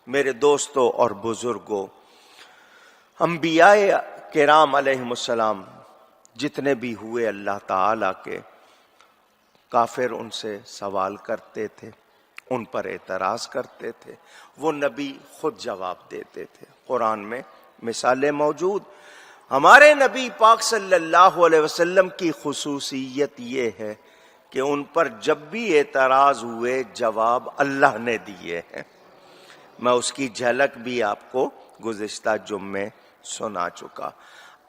میرے دوستوں اور بزرگوں، انبیاء کرام علیہم السلام جتنے بھی ہوئے اللہ تعالی کے، کافر ان سے سوال کرتے تھے، ان پر اعتراض کرتے تھے، وہ نبی خود جواب دیتے تھے۔ قرآن میں مثالیں موجود۔ ہمارے نبی پاک صلی اللہ علیہ وسلم کی خصوصیت یہ ہے کہ ان پر جب بھی اعتراض ہوئے جواب اللہ نے دیے ہیں۔ میں اس کی جھلک بھی آپ کو گزشتہ جمعے سنا چکا۔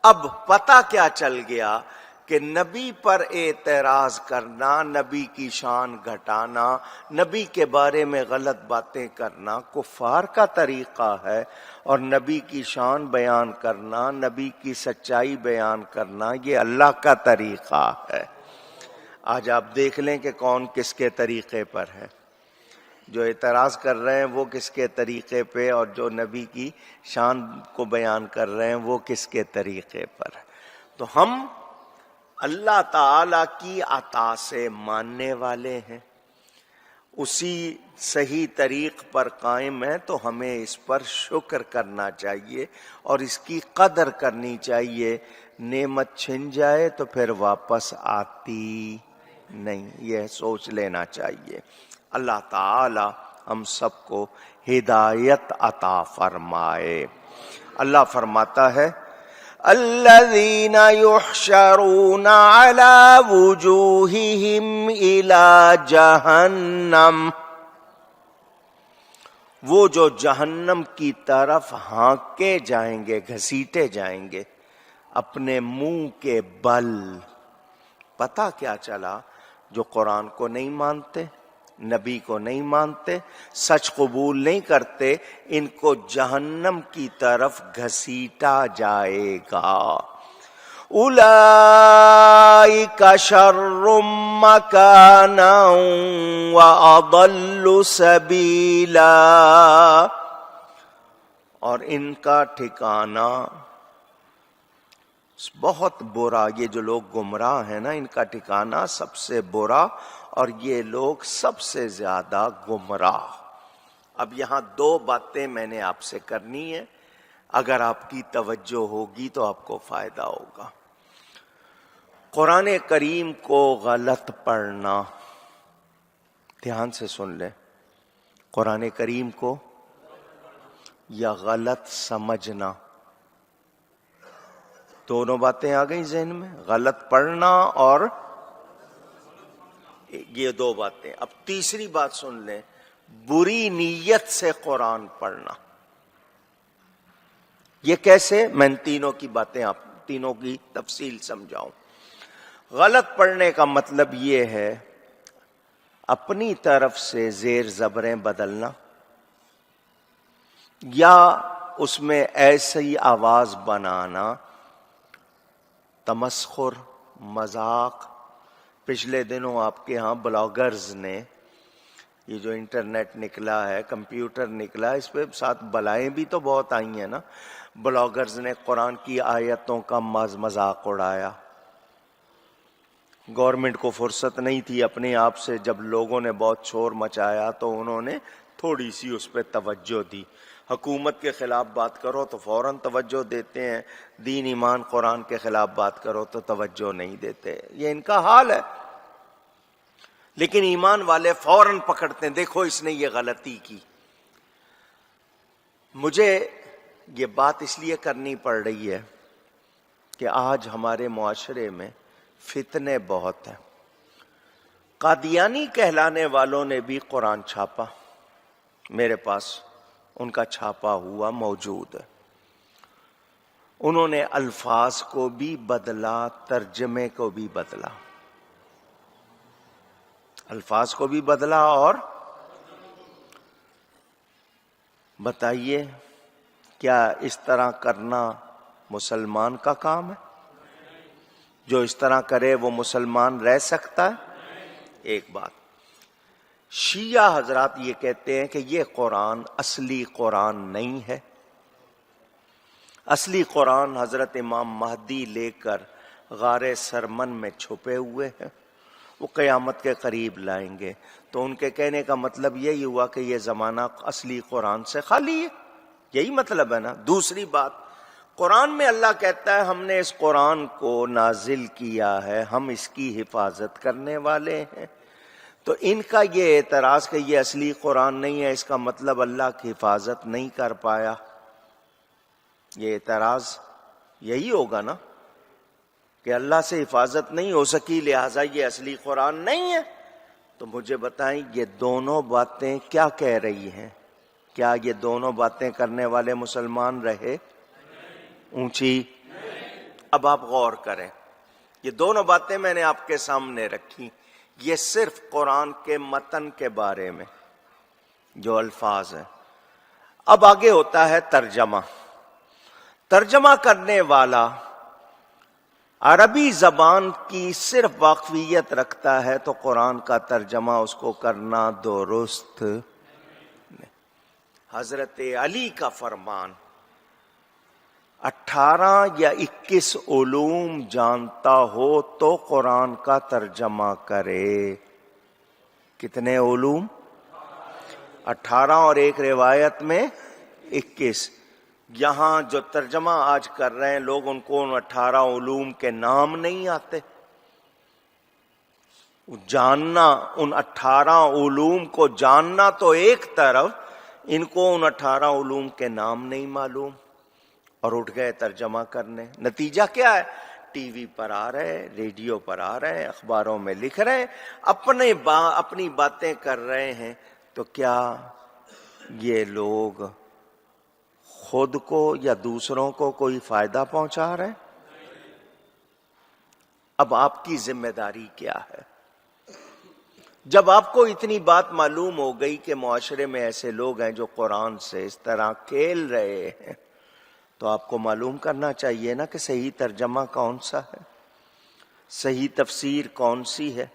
اب پتہ کیا چل گیا کہ نبی پر اعتراض کرنا، نبی کی شان گھٹانا، نبی کے بارے میں غلط باتیں کرنا کفار کا طریقہ ہے، اور نبی کی شان بیان کرنا، نبی کی سچائی بیان کرنا یہ اللہ کا طریقہ ہے۔ آج آپ دیکھ لیں کہ کون کس کے طریقے پر ہے۔ جو اعتراض کر رہے ہیں وہ کس کے طریقے پہ، اور جو نبی کی شان کو بیان کر رہے ہیں وہ کس کے طریقے پر ہے۔ تو ہم اللہ تعالی کی عطا سے ماننے والے ہیں، اسی صحیح طریق پر قائم ہیں، تو ہمیں اس پر شکر کرنا چاہیے اور اس کی قدر کرنی چاہیے۔ نعمت چھن جائے تو پھر واپس آتی نہیں، یہ سوچ لینا چاہیے۔ اللہ تعالی ہم سب کو ہدایت عطا فرمائے۔ اللہ فرماتا ہے الذین یحشرون علی وجوہہم الی جہنم، وہ جو جہنم کی طرف ہانکے جائیں گے، گھسیٹے جائیں گے اپنے منہ کے بل۔ پتہ کیا چلا؟ جو قرآن کو نہیں مانتے، نبی کو نہیں مانتے، سچ قبول نہیں کرتے، ان کو جہنم کی طرف گھسیٹا جائے گا۔ اولئک شر مکانا واضل سبیلا، اور ان کا ٹھکانہ بہت برا، یہ جو لوگ گمراہ ہیں نا، ان کا ٹھکانہ سب سے برا، اور یہ لوگ سب سے زیادہ گمراہ۔ اب یہاں دو باتیں میں نے آپ سے کرنی ہے، اگر آپ کی توجہ ہوگی تو آپ کو فائدہ ہوگا۔ قرآن کریم کو غلط پڑھنا، دھیان سے سن لیں، قرآن کریم کو یا غلط سمجھنا، دونوں باتیں آ گئی ذہن میں، غلط پڑھنا اور یہ دو باتیں۔ اب تیسری بات سن لیں، بری نیت سے قرآن پڑھنا۔ یہ کیسے؟ میں تینوں کی باتیں آپ تینوں کی تفصیل سمجھاؤں۔ غلط پڑھنے کا مطلب یہ ہے اپنی طرف سے زیر زبریں بدلنا، یا اس میں ایسی آواز بنانا، تمسخر، مذاق۔ پچھلے دنوں آپ کے ہاں بلاگرز نے، یہ جو انٹرنیٹ نکلا ہے، کمپیوٹر نکلا ہے، اس پہ ساتھ بلائیں بھی تو بہت آئی ہیں نا۔ بلاگرز نے قرآن کی آیتوں کا مذاق اڑایا۔ گورنمنٹ کو فرصت نہیں تھی اپنے آپ سے، جب لوگوں نے بہت شور مچایا تو انہوں نے تھوڑی سی اس پہ توجہ دی۔ حکومت کے خلاف بات کرو تو فوراً توجہ دیتے ہیں، دین ایمان قرآن کے خلاف بات کرو تو توجہ نہیں دیتے۔ یہ ان کا حال ہے، لیکن ایمان والے فوراً پکڑتے ہیں، دیکھو اس نے یہ غلطی کی۔ مجھے یہ بات اس لیے کرنی پڑ رہی ہے کہ آج ہمارے معاشرے میں فتنے بہت ہیں۔ قادیانی کہلانے والوں نے بھی قرآن چھاپا، میرے پاس ان کا چھاپا ہوا موجود ہے۔ انہوں نے الفاظ کو بھی بدلا، ترجمے کو بھی بدلا، الفاظ کو بھی بدلا۔ اور بتائیے کیا اس طرح کرنا مسلمان کا کام ہے؟ جو اس طرح کرے وہ مسلمان رہ سکتا ہے؟ ایک بات۔ شیعہ حضرات یہ کہتے ہیں کہ یہ قرآن اصلی قرآن نہیں ہے، اصلی قرآن حضرت امام مہدی لے کر غار سرمن میں چھپے ہوئے ہیں، وہ قیامت کے قریب لائیں گے. تو ان کے کہنے کا مطلب یہی ہوا کہ یہ زمانہ اصلی قرآن سے خالی ہے. یہی مطلب ہے نا. دوسری بات، قرآن میں اللہ کہتا ہے ہم نے اس قرآن کو نازل کیا ہے، ہم اس کی حفاظت کرنے والے ہیں. تو ان کا یہ اعتراض کہ یہ اصلی قرآن نہیں ہے، اس کا مطلب اللہ کی حفاظت نہیں کر پایا. یہ اعتراض یہی ہوگا نا کہ اللہ سے حفاظت نہیں ہو سکی لہٰذا یہ اصلی قرآن نہیں ہے. تو مجھے بتائیں یہ دونوں باتیں کیا کہہ رہی ہیں؟ کیا یہ دونوں باتیں کرنے والے مسلمان رہے؟ اونچی. اب آپ غور کریں، یہ دونوں باتیں میں نے آپ کے سامنے رکھی. یہ صرف قرآن کے متن کے بارے میں جو الفاظ ہیں. اب آگے ہوتا ہے ترجمہ. ترجمہ کرنے والا عربی زبان کی صرف واقفیت رکھتا ہے تو قرآن کا ترجمہ اس کو کرنا درست نہیں. حضرت علی کا فرمان 18 یا 21 علوم جانتا ہو تو قرآن کا ترجمہ کرے. کتنے علوم؟ 18 اور ایک روایت میں 21. یہاں جو ترجمہ آج کر رہے ہیں لوگ، ان کو ان 18 علوم کے نام نہیں آتے. جاننا ان 18 علوم کو جاننا تو ایک طرف، ان کو ان 18 علوم کے نام نہیں معلوم اور اٹھ گئے ترجمہ کرنے. نتیجہ کیا ہے؟ ٹی وی پر آ رہے، ریڈیو پر آ رہے، اخباروں میں لکھ رہے، اپنی باتیں کر رہے ہیں. تو کیا یہ لوگ خود کو یا دوسروں کو کوئی فائدہ پہنچا رہے ہیں؟ اب آپ کی ذمہ داری کیا ہے؟ جب آپ کو اتنی بات معلوم ہو گئی کہ معاشرے میں ایسے لوگ ہیں جو قرآن سے اس طرح کھیل رہے ہیں، تو آپ کو معلوم کرنا چاہیے نا کہ صحیح ترجمہ کون سا ہے، صحیح تفسیر کون سی ہے.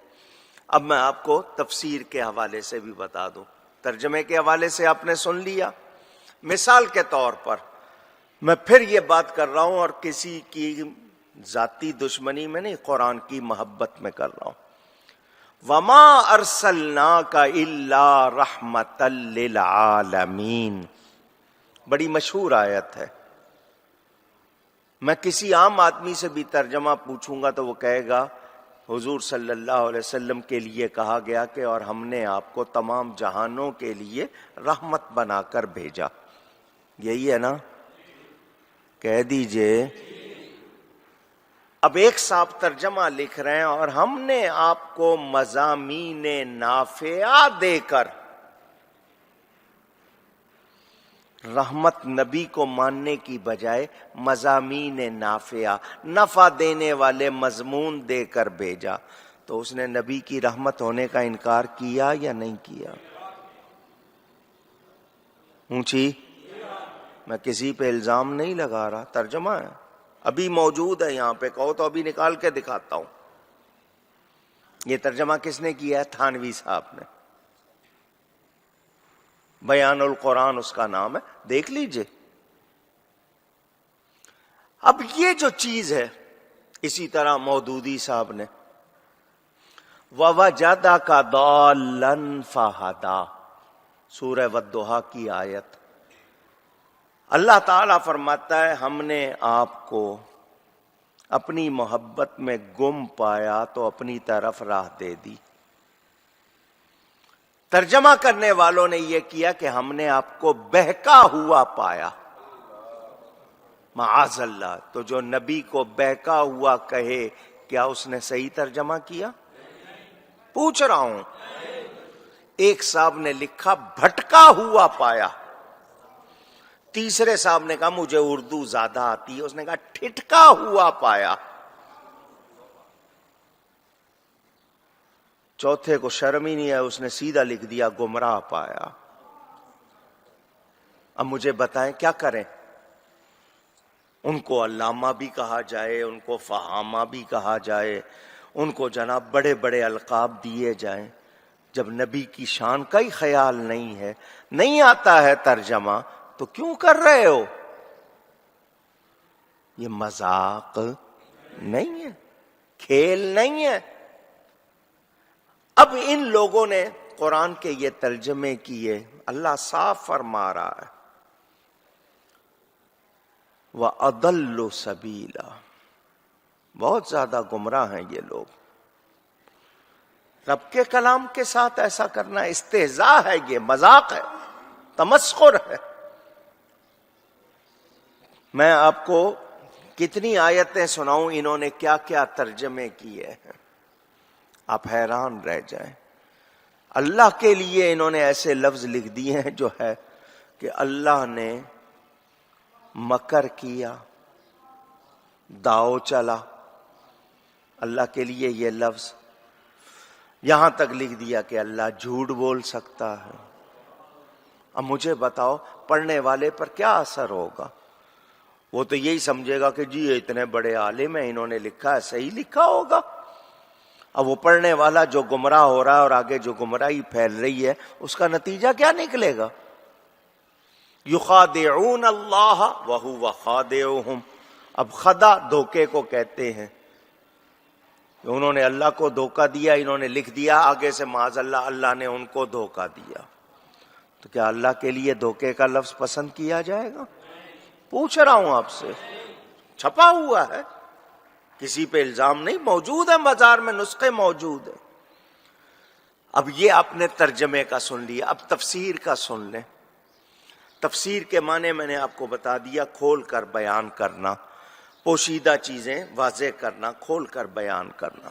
اب میں آپ کو تفسیر کے حوالے سے بھی بتا دوں. ترجمے کے حوالے سے آپ نے سن لیا. مثال کے طور پر میں پھر یہ بات کر رہا ہوں اور کسی کی ذاتی دشمنی میں نہیں، قرآن کی محبت میں کر رہا ہوں. وَمَا أَرْسَلْنَاكَ إِلَّا رَحْمَةً لِّلْعَالَمِينَ. بڑی مشہور آیت ہے. میں کسی عام آدمی سے بھی ترجمہ پوچھوں گا تو وہ کہے گا حضور صلی اللہ علیہ وسلم کے لیے کہا گیا کہ اور ہم نے آپ کو تمام جہانوں کے لیے رحمت بنا کر بھیجا. یہی ہے نا؟ کہہ دیجئے. اب ایک صاحب ترجمہ لکھ رہے ہیں اور ہم نے آپ کو مضامین نافعہ دے کر رحمت نبی کو ماننے کی بجائے مضامین نافعہ، نفع دینے والے مضمون دے کر بھیجا. تو اس نے نبی کی رحمت ہونے کا انکار کیا یا نہیں کیا؟ اونچی. میں کسی پہ الزام نہیں لگا رہا، ترجمہ ہے، ابھی موجود ہے یہاں پہ، کہو تو ابھی نکال کے دکھاتا ہوں. یہ ترجمہ کس نے کیا ہے؟ تھانوی صاحب نے. بیان القرآن اس کا نام ہے، دیکھ لیجئے. اب یہ جو چیز ہے، اسی طرح مودودی صاحب نے وَوَجَدَكَ ضَالًّا فَهَدَىٰ، سورہ والضحیٰ کی آیت. اللہ تعالیٰ فرماتا ہے ہم نے آپ کو اپنی محبت میں گم پایا تو اپنی طرف راہ دے دی. ترجمہ کرنے والوں نے یہ کیا کہ ہم نے آپ کو بہکا ہوا پایا. معاذ اللہ. تو جو نبی کو بہکا ہوا کہے، کیا اس نے صحیح ترجمہ کیا؟ پوچھ رہا ہوں. ایک صاحب نے لکھا بھٹکا ہوا پایا. تیسرے صاحب نے کہا مجھے اردو زیادہ آتی ہے، اس نے کہا ٹھٹکا ہوا پایا. چوتھے کو شرم ہی نہیں ہے، اس نے سیدھا لکھ دیا گمراہ پایا. اب مجھے بتائیں کیا کریں؟ ان کو علامہ بھی کہا جائے، ان کو فہامہ بھی کہا جائے، ان کو جناب بڑے بڑے القاب دیے جائیں. جب نبی کی شان کا ہی خیال نہیں ہے، نہیں آتا ہے ترجمہ، تو کیوں کر رہے ہو؟ یہ مذاق نہیں ہے، کھیل نہیں ہے. اب ان لوگوں نے قرآن کے یہ ترجمے کیے، اللہ صاف فرما رہا ہے وَأَضَلُّ سَبِيلًا، بہت زیادہ گمراہ ہیں یہ لوگ۔ رب کے کلام کے ساتھ ایسا کرنا استہزاء ہے، یہ مذاق ہے، تمسخر ہے۔ میں آپ کو کتنی آیتیں سناؤں انہوں نے کیا کیا ترجمے کیے ہیں، آپ حیران رہ جائیں۔ اللہ کے لیے انہوں نے ایسے لفظ لکھ دیے ہیں جو ہے کہ اللہ نے مکر کیا، داؤ چلا، اللہ کے لیے یہ لفظ۔ یہاں تک لکھ دیا کہ اللہ جھوٹ بول سکتا ہے۔ اب مجھے بتاؤ پڑھنے والے پر کیا اثر ہوگا؟ وہ تو یہی سمجھے گا کہ جی یہ اتنے بڑے عالم ہیں، انہوں نے لکھا ہے، صحیح لکھا ہوگا۔ اب وہ پڑھنے والا جو گمراہ ہو رہا ہے اور آگے جو گمراہی پھیل رہی ہے، اس کا نتیجہ کیا نکلے گا؟ یخادعون اللہ وہو خادعہم۔ اب خدا دھوکے کو کہتے ہیں، انہوں نے اللہ کو دھوکہ دیا، انہوں نے لکھ دیا آگے سے معاذ اللہ اللہ نے ان کو دھوکہ دیا۔ تو کیا اللہ کے لیے دھوکے کا لفظ پسند کیا جائے گا؟ پوچھ رہا ہوں آپ سے، چھپا ہوا ہے، کسی پہ الزام نہیں، موجود ہے بازار میں، نسخے موجود ہیں۔ اب یہ آپ نے ترجمے کا سن لیا، اب تفسیر کا سن لیں۔ تفسیر کے معنی میں نے آپ کو بتا دیا، کھول کر بیان کرنا، پوشیدہ چیزیں واضح کرنا، کھول کر بیان کرنا۔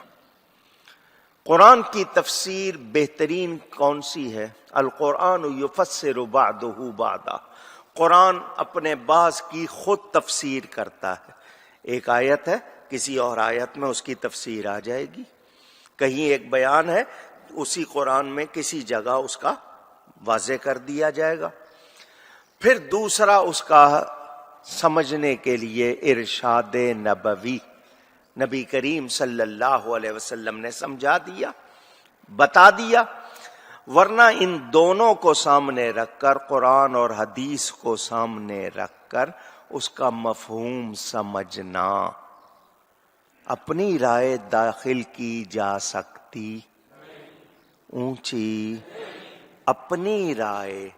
قرآن کی تفسیر بہترین کون سی ہے؟ القرآن یفسر بعضہ بعضا، قرآن اپنے بعض کی خود تفسیر کرتا ہے۔ ایک آیت ہے، کسی اور آیت میں اس کی تفسیر آ جائے گی، کہیں ایک بیان ہے اسی قرآن میں کسی جگہ اس کا واضح کر دیا جائے گا، پھر دوسرا اس کا سمجھنے کے لیے ارشاد نبوی، نبی کریم صلی اللہ علیہ وسلم نے سمجھا دیا، بتا دیا۔ ورنہ ان دونوں کو سامنے رکھ کر، قرآن اور حدیث کو سامنے رکھ کر اس کا مفہوم سمجھنا، اپنی رائے داخل کی جا سکتی، اونچی اپنی رائے